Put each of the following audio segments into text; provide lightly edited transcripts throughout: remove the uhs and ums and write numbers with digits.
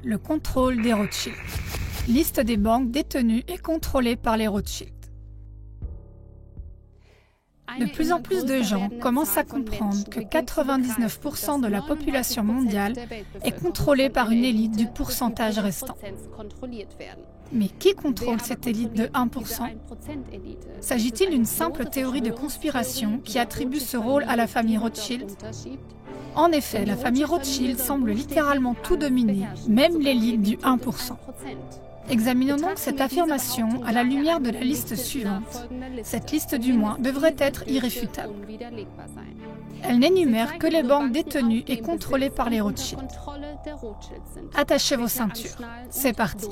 le contrôle des Rothschild. Liste des banques détenues et contrôlées par les Rothschild. De plus en plus de gens commencent à comprendre que 99% de la population mondiale est contrôlée par une élite du pourcentage restant. Mais qui contrôle cette élite de 1%? S'agit-il d'une simple théorie de conspiration qui attribue ce rôle à la famille Rothschild? En effet, la famille Rothschild semble littéralement tout dominer, même l'élite du 1%. Examinons donc cette affirmation à la lumière de la liste suivante. Cette liste du moins devrait être irréfutable. Elle n'énumère que les banques détenues et contrôlées par les Rothschild. Attachez vos ceintures. C'est parti.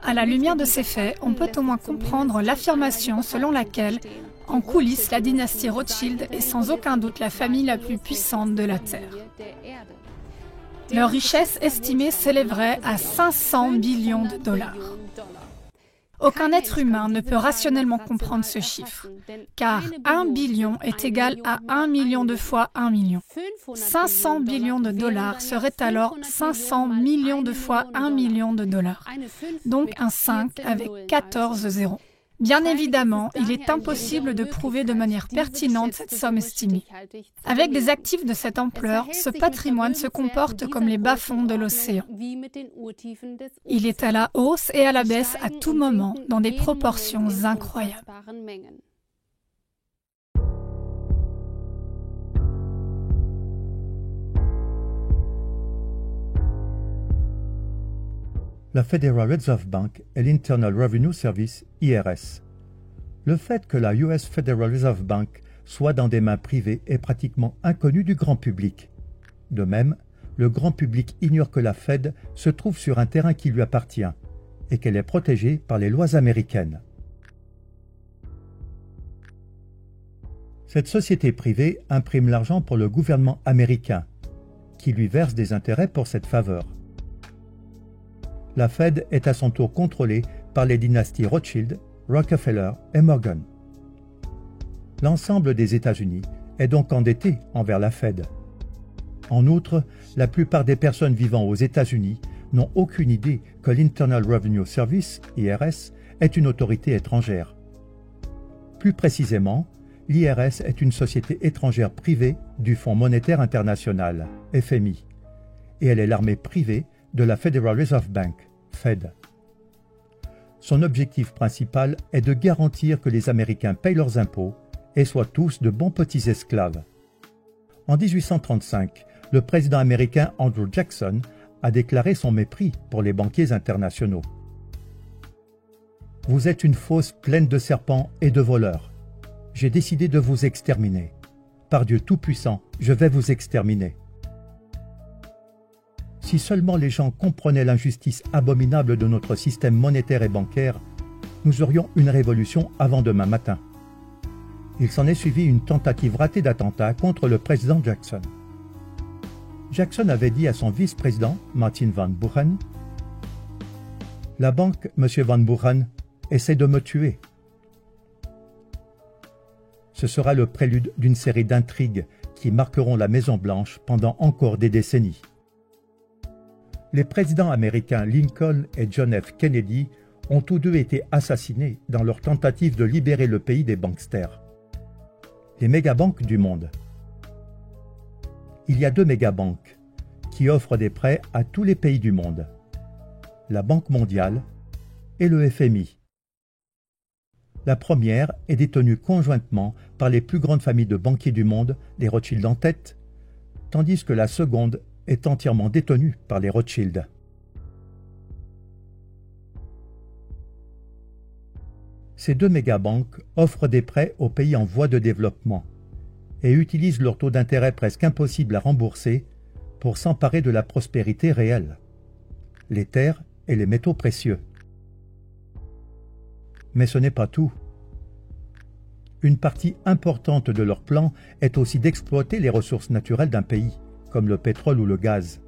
À la lumière de ces faits, on peut au moins comprendre l'affirmation selon laquelle, en coulisses, la dynastie Rothschild est sans aucun doute la famille la plus puissante de la Terre. Leur richesse estimée s'élèverait à 500 billions de dollars. Aucun être humain ne peut rationnellement comprendre ce chiffre, car 1 billion est égal à 1 million de fois 1 million. 500 billions de dollars serait alors 500 millions de fois 1 million de dollars, donc un 5 avec 14 zéros. Bien évidemment, il est impossible de prouver de manière pertinente cette somme estimée. Avec des actifs de cette ampleur, ce patrimoine se comporte comme les bas-fonds de l'océan. Il est à la hausse et à la baisse à tout moment, dans des proportions incroyables. La Federal Reserve Bank et l'Internal Revenue Service, IRS. Le fait que la US Federal Reserve Bank soit dans des mains privées est pratiquement inconnu du grand public. De même, le grand public ignore que la Fed se trouve sur un terrain qui lui appartient et qu'elle est protégée par les lois américaines. Cette société privée imprime l'argent pour le gouvernement américain, qui lui verse des intérêts pour cette faveur. La Fed est à son tour contrôlée par les dynasties Rothschild, Rockefeller et Morgan. L'ensemble des États-Unis est donc endetté envers la Fed. En outre, la plupart des personnes vivant aux États-Unis n'ont aucune idée que l'Internal Revenue Service, IRS, est une autorité étrangère. Plus précisément, l'IRS est une société étrangère privée du Fonds monétaire international, FMI, et elle est l'armée privée de la Federal Reserve Bank, Fed. Son objectif principal est de garantir que les Américains payent leurs impôts et soient tous de bons petits esclaves. En 1835, le président américain Andrew Jackson a déclaré son mépris pour les banquiers internationaux. « Vous êtes une fosse pleine de serpents et de voleurs. J'ai décidé de vous exterminer. Par Dieu Tout-Puissant, je vais vous exterminer. » Si seulement les gens comprenaient l'injustice abominable de notre système monétaire et bancaire, nous aurions une révolution avant demain matin. Il s'en est suivi une tentative ratée d'attentat contre le président Jackson. Jackson avait dit à son vice-président, Martin Van Buren, « La banque, M. Van Buren, essaie de me tuer. » Ce sera le prélude d'une série d'intrigues qui marqueront la Maison-Blanche pendant encore des décennies. Les présidents américains Lincoln et John F. Kennedy ont tous deux été assassinés dans leur tentative de libérer le pays des banksters. Les mégabanques du monde. Il y a deux mégabanques qui offrent des prêts à tous les pays du monde, la Banque mondiale et le FMI. La première est détenue conjointement par les plus grandes familles de banquiers du monde, les Rothschild en tête, tandis que la seconde est entièrement détenue par les Rothschild. Ces deux mégabanques offrent des prêts aux pays en voie de développement et utilisent leur taux d'intérêt presque impossible à rembourser pour s'emparer de la prospérité réelle, les terres et les métaux précieux. Mais ce n'est pas tout. Une partie importante de leur plan est aussi d'exploiter les ressources naturelles d'un pays, comme le pétrole ou le gaz,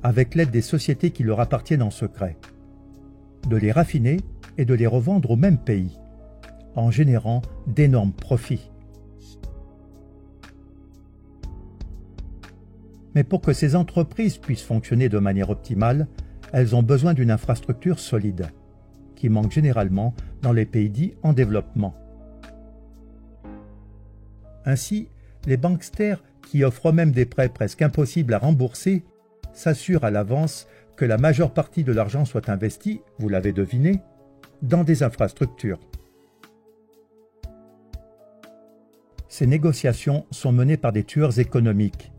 avec l'aide des sociétés qui leur appartiennent en secret, de les raffiner et de les revendre au même pays, en générant d'énormes profits. Mais pour que ces entreprises puissent fonctionner de manière optimale, elles ont besoin d'une infrastructure solide, qui manque généralement dans les pays dits en développement. Ainsi, les banksters, qui offrent eux-mêmes des prêts presque impossibles à rembourser, s'assurent à l'avance que la majeure partie de l'argent soit investie, vous l'avez deviné, dans des infrastructures. Ces négociations sont menées par des tueurs économiques,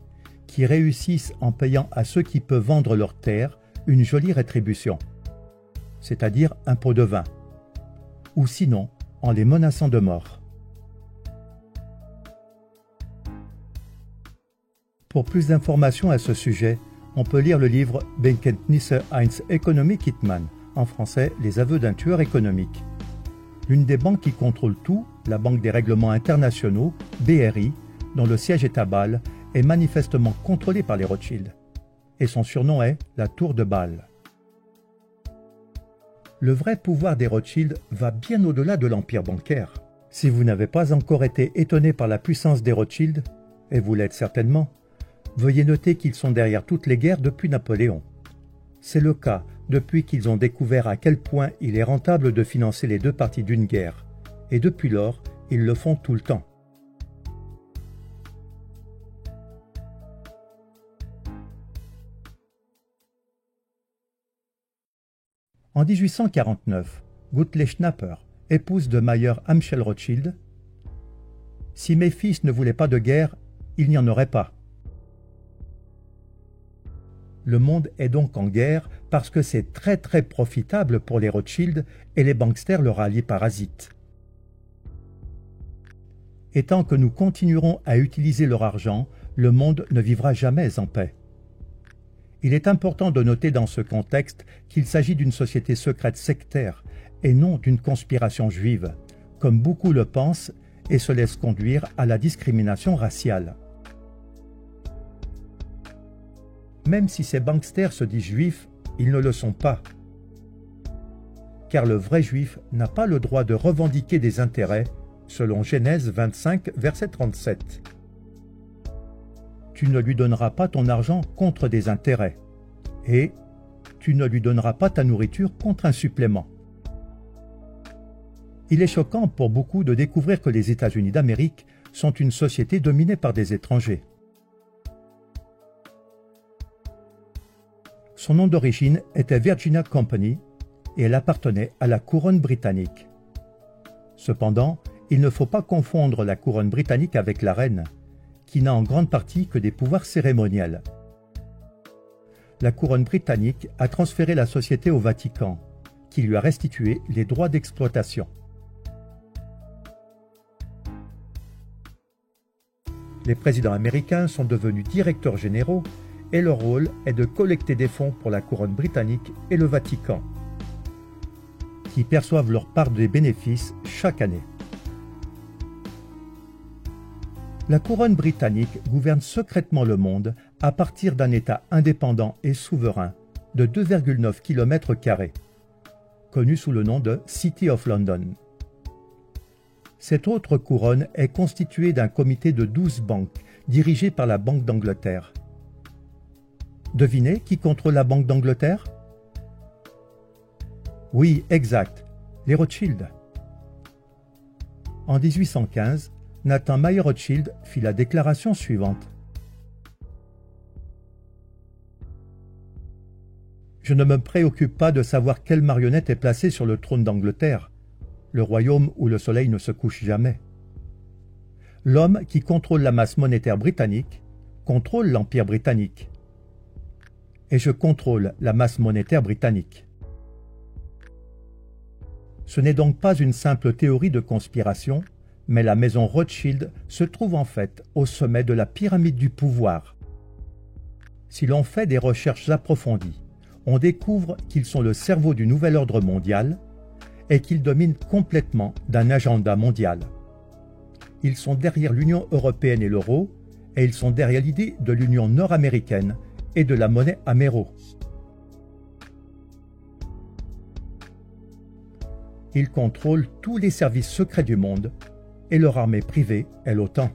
qui réussissent en payant à ceux qui peuvent vendre leurs terres une jolie rétribution, c'est-à-dire un pot de vin, ou sinon en les menaçant de mort. Pour plus d'informations à ce sujet, on peut lire le livre Bekenntnisse eines Ökonomik Hitman, en français Les aveux d'un tueur économique. L'une des banques qui contrôle tout, la Banque des règlements internationaux, BRI, dont le siège est à Bâle, est manifestement contrôlée par les Rothschild, et son surnom est la Tour de Bâle. Le vrai pouvoir des Rothschild va bien au-delà de l'empire bancaire. Si vous n'avez pas encore été étonné par la puissance des Rothschild, et vous l'êtes certainement, veuillez noter qu'ils sont derrière toutes les guerres depuis Napoléon. C'est le cas depuis qu'ils ont découvert à quel point il est rentable de financer les deux parties d'une guerre, et depuis lors, ils le font tout le temps. En 1849, Gutle Schnapper, épouse de Mayer Amschel Rothschild, « Si mes fils ne voulaient pas de guerre, il n'y en aurait pas. » Le monde est donc en guerre parce que c'est très profitable pour les Rothschild et les banksters leur alliés parasites. Et tant que nous continuerons à utiliser leur argent, le monde ne vivra jamais en paix. Il est important de noter dans ce contexte qu'il s'agit d'une société secrète sectaire et non d'une conspiration juive, comme beaucoup le pensent et se laissent conduire à la discrimination raciale. Même si ces banksters se disent juifs, ils ne le sont pas. Car le vrai juif n'a pas le droit de revendiquer des intérêts, selon Genèse 25, verset 37. Tu ne lui donneras pas ton argent contre des intérêts, et tu ne lui donneras pas ta nourriture contre un supplément. Il est choquant pour beaucoup de découvrir que les États-Unis d'Amérique sont une société dominée par des étrangers. Son nom d'origine était Virginia Company et elle appartenait à la couronne britannique. Cependant, il ne faut pas confondre la couronne britannique avec la reine, qui n'a en grande partie que des pouvoirs cérémoniels. La couronne britannique a transféré la société au Vatican, qui lui a restitué les droits d'exploitation. Les présidents américains sont devenus directeurs généraux et leur rôle est de collecter des fonds pour la couronne britannique et le Vatican, qui perçoivent leur part des bénéfices chaque année. La couronne britannique gouverne secrètement le monde à partir d'un État indépendant et souverain de 2,9 km², connu sous le nom de City of London. Cette autre couronne est constituée d'un comité de 12 banques dirigées par la Banque d'Angleterre. Devinez qui contrôle la Banque d'Angleterre? Oui, exact, les Rothschild. En 1815, Nathan Mayer Rothschild fit la déclaration suivante. Je ne me préoccupe pas de savoir quelle marionnette est placée sur le trône d'Angleterre, le royaume où le soleil ne se couche jamais. L'homme qui contrôle la masse monétaire britannique contrôle l'Empire britannique. Et je contrôle la masse monétaire britannique. Ce n'est donc pas une simple théorie de conspiration, mais la maison Rothschild se trouve en fait au sommet de la pyramide du pouvoir. Si l'on fait des recherches approfondies, on découvre qu'ils sont le cerveau du nouvel ordre mondial et qu'ils dominent complètement d'un agenda mondial. Ils sont derrière l'Union européenne et l'euro, et ils sont derrière l'idée de l'Union nord-américaine et de la monnaie améro. Ils contrôlent tous les services secrets du monde, et leur armée privée est l'OTAN.